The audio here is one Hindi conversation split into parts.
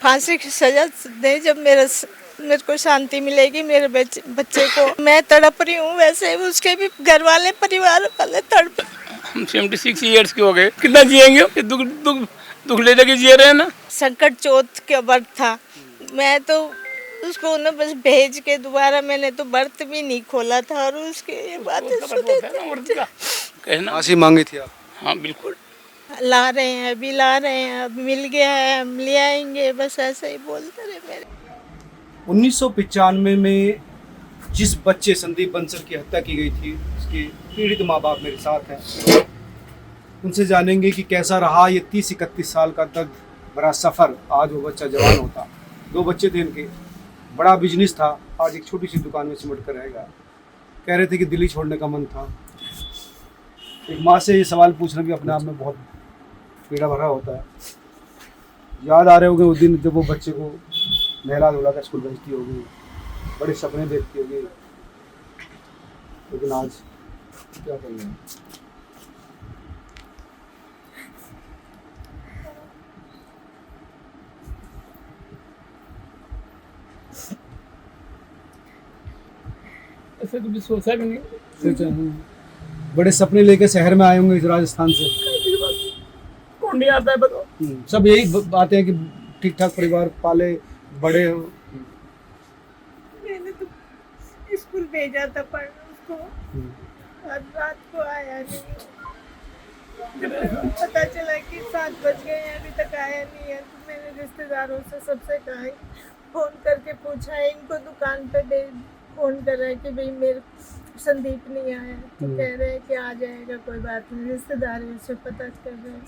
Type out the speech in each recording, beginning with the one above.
फांसी की सजा दे, जब मेरे को शांति मिलेगी। मेरे बच्चे को मैं तड़प रही हूँ, वैसे उसके भी घर वाले परिवार वाले तड़प। हम 76 ईयर्स के हो गए, कितना जिएंगे? दुख दुख दुख ले लेके जिए रहे ना। संकट चौथ का व्रत था, मैं तो उसको ना बस भेज के दोबारा मैंने तो व्रत भी नहीं खोला था और उसके ये बातें कहना फांसी मांगी थी आप? हाँ बिल्कुल। ला रहे हैं, अभी ला रहे हैं, अब मिल गया है, हम ले आएंगे, बस ऐसे ही बोलते रहे मेरे। 1995 में जिस बच्चे संदीप बंसल की हत्या की गई थी, उसके पीड़ित माँ बाप मेरे साथ हैं। उनसे जानेंगे कि कैसा रहा ये 30-31 साल का दर्द भरा सफ़र। आज वो बच्चा जवान होता, 2 बच्चे थे इनके, बड़ा बिजनेस था, आज एक छोटी सी दुकान में सिमट कर रहेगा। कह रहे थे कि दिल्ली छोड़ने का मन था। एक माँ से ये सवाल पूछना भी अपने आप में बहुत पीड़ा भरा होता है। याद आ रहे होंगे उस दिन जब वो बच्चे को नहला धुला कर स्कूल भेजती होगी, बड़े सपने देखती होगी, लेकिन आज क्या करेंगे। ऐसे कभी सोचा भी नहीं। बड़े सपने लेके शहर में आए होंगे इस राजस्थान से। कौन नहीं आता है बताओ? सब यही बातें हैं कि ठीक ठाक परिवार पाले, बड़े हो। मैंने तो स्कूल भेजा था पढ़ने उसको, आज रात को आया नहीं। पता चला कि 7 बज गए हैं, अभी तक आया नहीं है। तो मैंने रिश्तेदारों से सबसे कहा, फोन करके पूछा है, इनको दुकान पे फोन कर रहा है कि भाई मेरे संदीप नहीं आया, तो कह रहे हैं कि आ जाएगा, कोई बात नहीं। रिश्तेदारों से पता कर रहे हैं,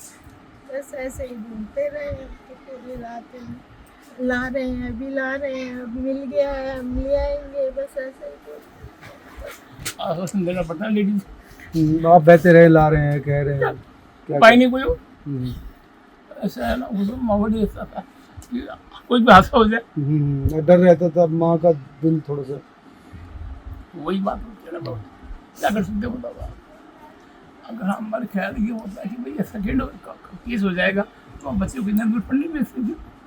बस ऐसे ही ढूंढते रहे हैं कि पूरी रात ला रहे हैं, अभी ला रहे हैं, अब मिल गया है, हम ले आएंगे, बस ऐसे ही। आश्वासन देना पड़ता है लेडीज। आप बहते रहे, ला रहे हैं, कह रहे हैं, क्या पाई नहीं कोई हो। ऐसा है ना, वो माहौल ऐसा था कि कोई भी हादसा हो जाए। डर रहता था माँ का दिल थोड़ा सा। वही बात होती है ना बाबा, क्या कर सकते हो बाबा। अगर हमारे ख्याल ये होता है कि भाई सेकेंड केस हो जाएगा तो हम बच्चे को इतना दूर पढ़ने में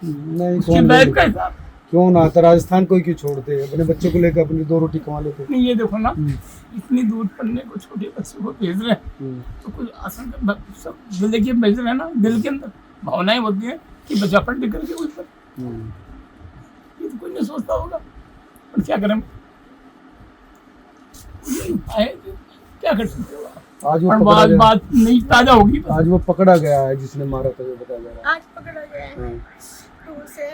नहीं, उसकी लाइफ का हिसाब क्यों ना आता, राजस्थान कोई क्यों छोड़ते हैं, अपने बच्चे को लेकर अपनी 2 रोटी कमा लेते। नहीं। ये देखो ना, इतनी दूर पढ़ने को छोटे बच्चे को भेज रहे हैं, तो कुछ आसान सब दिल देखिए भेज रहे हैं ना, दिल के अंदर भावनाएं होती हैं कि बच्चा पढ़ लिख करके कुछ कर। ये तो कोई नहीं सोचता होगा, पर क्या करें, क्या कर सकते हो। आज वो बात नहीं ताजा होगी। आज वो पकड़ा गया है जिसने मारा था, वो बताया जा रहा है। आज पकड़ा गया है, तो उसे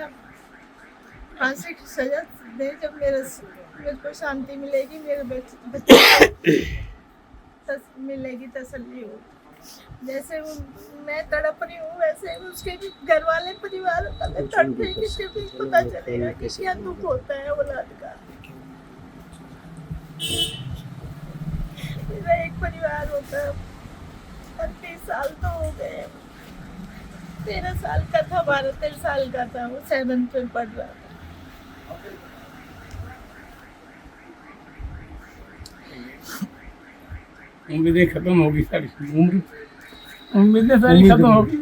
फांसी की सजा दे, जब मेरे को शांति मिलेगी, मेरे बच्चे को मिलेगी, तसल्ली हो। जैसे वो मैं तड़प रही हूँ, वैसे उसके भी घर वाले परिवार वाले तड़पेंगे, कि पता चलेगा कि क्या दुख होता है औलाद का। मेरा एक परिवार होता है, 30 साल तो हो गए। 13 साल का था, 12-13 साल का था, वो 7th में पढ़ रहा था। उम्मीदें खत्म होगी सारी, उम्मीदें सारी खत्म होगी।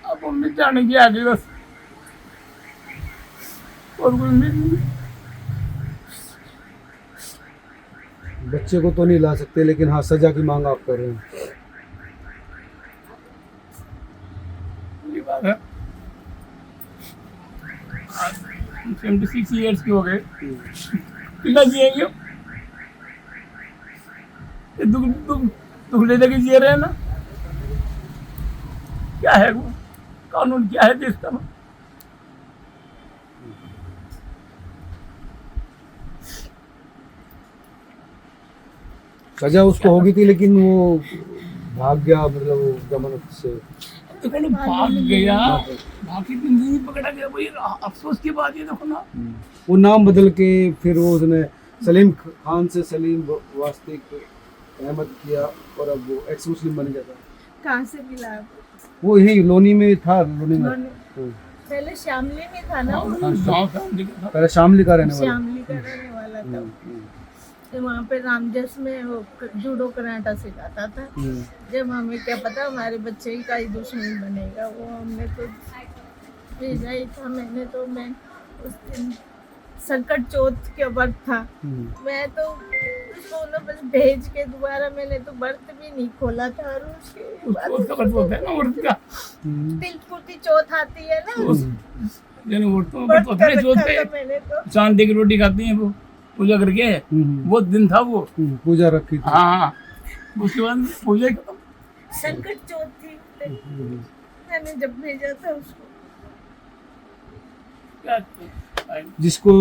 अब उम्मीद जाने की आगे बस, और कोई उम्मीद नहीं। बच्चे को तो नहीं ला सकते, लेकिन हाँ सजा की मांग आप कर रहे हैं। ये बात है, 76 ईयर्स के हो गए, कितना जिएंगे? दुख दुख दुख ले लेके जिए रहे ना। क्या है वो कानून, क्या है देश का? सजा उसको होगी थी, लेकिन वो भाग गया, मतलब वो जमानत से। देखो ना, भाग गया, बाकी जिंदगी पकड़ा गया, वही अफसोस की बात है। देखो ना, वो नाम बदल के फिर वो उसने सलीम खान से सलीम वास्तिक अहमद किया, और अब वो एक्स मुस्लिम बन गया था। कहाँ से मिला? वो यही लोनी में था, लोनी में पहले शामली में था ना, पहले पहले शामली का रहने वाला। शामली का रहने वाला था। वहाँ पे रामजस में वो जूडो कराटा सिखाता था। जब हमें क्या पता हमारे बच्चे का ही दुश्मन बनेगा, वो हमने तो भेजा ही था। मैं उस दिन संकट चौथ के व्रत था, मैं तो उसको ना बस भेज के दोबारा मैंने तो व्रत भी नहीं खोला था। और उसके बाद उसका व्रत होता है ना, व्रत का तिलकुटी चौथ आती है ना, उस यानी व्रतों व्रत तो कर अपने चौथ रखा पे था मैंने तो। चांदी की रोटी खाती हैं वो पूजा करके, वो दिन था वो। पूजा रखी थी। हाँ, उसके बाद पूजा ही खत्म। संकट चौथ थी, मैंने जब भेजा था उसको। क्या जिसको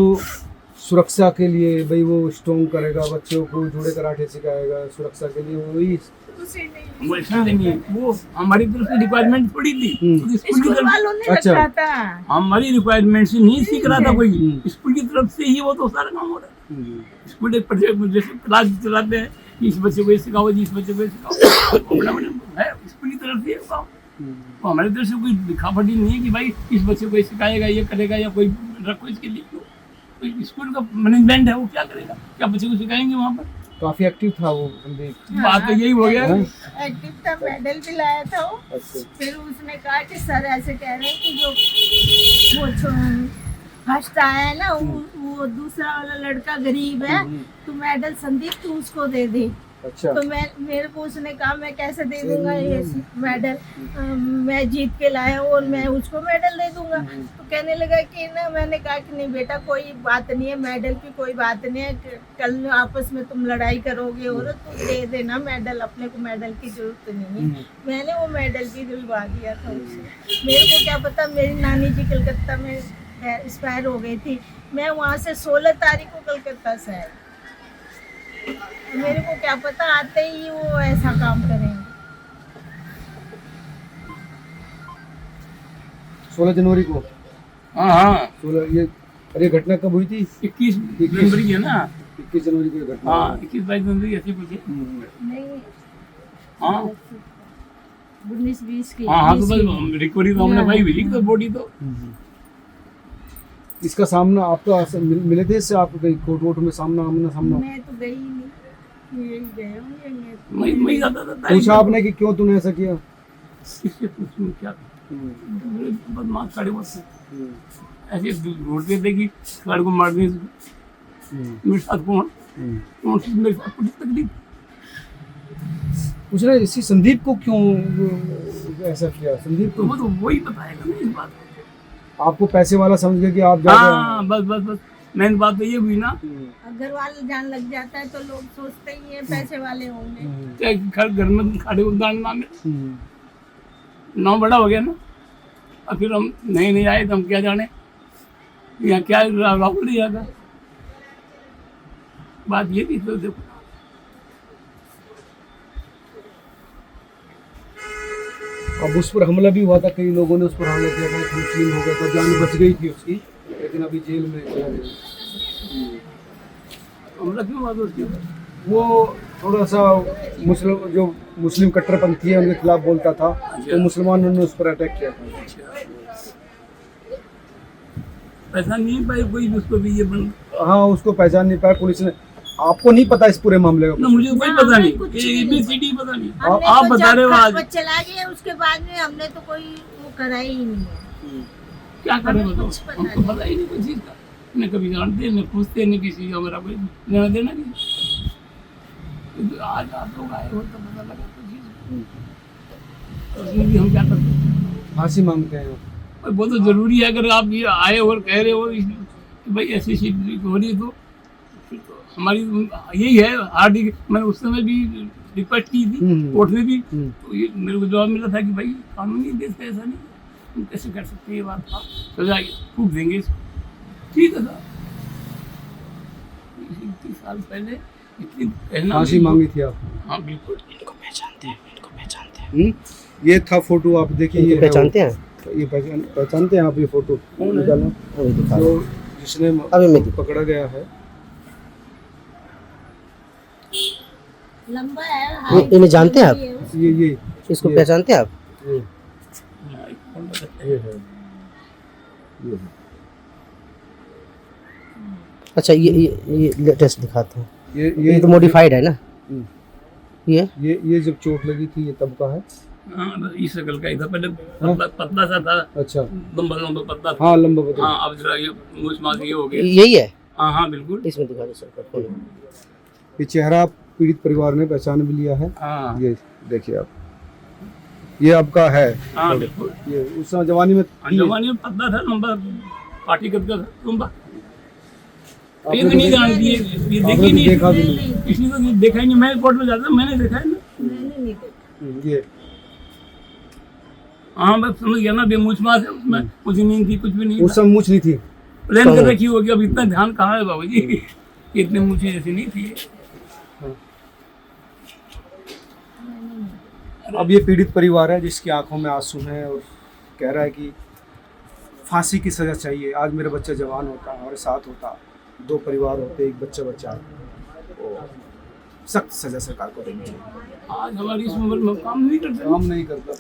सुरक्षा के लिए भाई वो स्ट्रॉन्ग करेगा, बच्चों को जूडो कराटे सिखाएगा, सुरक्षा के लिए वही उसी ने वो ऐसा नहीं है, वो हमारी तरफ से रिक्वायरमेंट थोड़ी थी। तो स्कूल की स्कूल तरफ वालों ने अच्छा। रखा था। हमारी रिक्वायरमेंट से नहीं सीख रहा था कोई, स्कूल की तरफ से ही वो तो सारा काम हो रहा है। स्कूल एक जैसे क्लास चलाते हैं, इस बच्चे को ये सिखाओ जी, इस बच्चे को ये सिखाओ, अपना है स्कूल की तरफ से काम। तो हमारी तरफ से कोई लिखापटी नहीं है कि भाई इस बच्चे को ये सिखाएगा, ये करेगा, या कोई रखो इसके लिए। कोई स्कूल का मैनेजमेंट है, वो क्या करेगा, क्या बच्चे को सिखाएंगे वहाँ पर। काफी एक्टिव था वो संदीप। बात तो यही हो गया। एक्टिव था, मेडल भी लाया था वो। अच्छा। फिर उसने कहा कि सर ऐसे कह रहे हैं कि जो वो फर्स्ट आया है ना, वो दूसरा वाला लड़का गरीब है, तो मेडल संदीप तू उसको दे दे। अच्छा। तो मेरे को उसने कहा मैं कैसे दे दूंगा ये मेडल, मैं जीत के लाया हूँ और मैं उसको मेडल दे दूंगा। तो कहने लगा कि ना, मैंने कहा कि नहीं बेटा कोई बात नहीं है, मेडल की कोई बात नहीं है, कल आपस में तुम लड़ाई करोगे और तू दे देना मेडल, अपने को मेडल की जरूरत नहीं है। मैंने वो मेडल भी दिलवा दिया था उसे। मेरे को क्या पता, मेरी नानी जी कलकत्ता में एक्सपायर हो गई थी, मैं वहाँ से 16 तारीख को कलकत्ता से आई। मेरे को क्या पता आते ही वो ऐसा काम करेंगे। 16 जनवरी को। हाँ 16 ये, अरे घटना कब हुई थी? 21 जनवरी है ना। 21 जनवरी को घटना। हाँ 21-22 जनवरी ऐसी कुछ है। नहीं, हाँ 19-20 की। हाँ तो बस रिकवरी तो हमने भाई भेजी तो बॉडी तो। इसका सामना आपका मिले थे इससे, आप कहीं कोर्ट वोट में सामना सामना? मैं तो गई नहीं, यही गए होंगे। मैं जाता था। पूछा आपने कि क्यों तूने ऐसा किया? किससे पूछूं क्या? मेरे बदमाश साढ़े बहुत ऐसे ढूंढते थे कि गाड़ी को मार दें। मेरे साथ कौन मेरे साथ पुलिस तकलीफ। पूछ रहे इसी संदीप को क्यों ऐसा किया? संदीप तो को वो तो वही बताएगा ना इस बात को। आपको पैसे वाला समझ गया कि आप हाँ बस मेन बात तो ये हुई ना। घर वाले जान लग जाता है तो लोग सोचते ही हैं पैसे वाले होंगे। घर में खड़े उदाहरण मांगे, नाम बड़ा हो गया ना। और फिर हम नहीं आए तो हम क्या जाने यहाँ क्या राहुल नहीं जाता। बात ये थी तो देखो अब उस पर हमला भी हुआ था, कई लोगों ने उस पर हमला किया था, मुस्लिम हो गया था, जान बच गई थी उसकी, लेकिन अभी जेल में चला गया। हमला क्यों हुआ था उसके ऊपर? वो थोड़ा सा मुस्लिम कट्टरपंथी है उनके खिलाफ बोलता था, तो मुसलमानों ने उस पर अटैक किया था। पहचान नहीं पाई कोई उसको भी ये बन। हाँ उसको पहचान नहीं पाया पुलिस ने। आपको नहीं पता इस पूरे मामले का? ना मुझे कोई पता नहीं, ABCD पता नहीं। आप बता रहे हो आज चला गया, उसके बाद में हमने तो कोई वो करा ही नहीं है। क्या करें बताओ, कुछ पता हमको पता ही नहीं कोई चीज़ का। न कभी जानते न पूछते न किसी का मेरा कोई लेना देना नहीं। आज आप लोग आए हो तो पता लगा कोई चीज़, उसमें भी हम क्या करते हैं? फांसी मांगते हैं। और वो तो जरूरी है। अगर आप ये आए और कह रहे हो कि भाई ऐसी चीज हो रही है तो हमारी यही है हार्दिक। मैंने उस समय भी रिक्वेस्ट की थी कोर्ट में भी, तो ये मेरे को जवाब मिला था कि भाई कानूनी देश का ऐसा नहीं, तुम कैसे कर सकते ये बात, आप सजा फूक देंगे इसको। ठीक है सर, 30 साल पहले इतनी फांसी मांगी थी आप? हाँ बिल्कुल। इनको पहचानते हैं। ये था फोटो, आप देखिए। ये पहचानते हैं, ये पहचानते हैं आप? ये फोटो निकालो तो जिसने अभी पकड़ा गया है। लंबा है, इन्हें जानते हैं आप? ये इसको पहचानते हैं आप? ये है। अच्छा ये लेटेस्ट दिखाते हैं। ये तो मॉडिफाइड है ना। हम्म। ये जब चोट लगी थी ये तब का है? हाँ, इस शक्ल का इधर पहले पतला सा था, अच्छा। लंबा लंबा पतला था। हाँ लंबा बता। हाँ, अब जरा ये मूछ माछ ये हो गया। यही है। हाँ हाँ बिल्कुल। इसमें दिखा दो सर फोटो। ये चेहरा पीड़ित परिवार ने पहचान भी लिया है। हाँ ये देखिए आप, ये आपका है। हाँ बिल्कुल। ये उस समय जवानी में थी। जवानी में पतला था, लंबा पार्टी कद का था, लंबा। आपने ये तो तो नहीं देखा- जानती है, ये आपने देखी तो नहीं, देखा भी नहीं। इसने तो देखा ही नहीं। मैं कोर्ट में जाता, मैंने देखा है ना। मैंने नहीं देखा। ये हाँ बस समझ गया ना, बेमूछ मास है उसमें, कुछ नहीं थी, कुछ भी नहीं उस था। समय मूछ नहीं थी। प्लेन कर रखी होगी, अब इतना ध्यान कहाँ है बाबू जी। इतने मूछे जैसी नहीं थी। अब ये पीड़ित परिवार है जिसकी आंखों में आंसू हैं और कह रहा है कि फांसी की सजा चाहिए। आज मेरा बच्चा जवान होता, हमारे साथ होता, 2 परिवार होते, एक बच्चा तो सख्त सजा सरकार को देनी चाहिए। आज हमारी इस उम्र में काम नहीं करते, काम नहीं करता।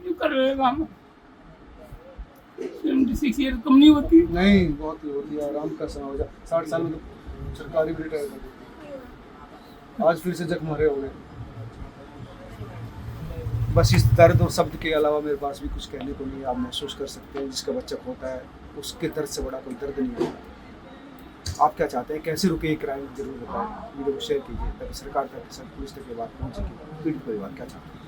ये कर रहे हैं काम। 76 ईयर कम नहीं होती। नहीं बहुत ही होती है, आराम का समय हो जाए। 60 साल में तो सरकारी भी रिटायर कर देती है। आज फिर से जख्म भरे हो गए। बस इस दर्द और शब्द के अलावा मेरे पास भी कुछ कहने को नहीं है। आप महसूस कर सकते हैं, जिसका बच्चा खोता है उसके दर्द से बड़ा कोई दर्द नहीं होता। आप क्या चाहते हैं, कैसे रुके ये क्राइम, जरूर बताएं, वीडियो को शेयर कीजिए ताकि सरकार तक, पुलिस तक ये बात पहुंचेगी। पीड़ित परिवार क्या चाहते हैं।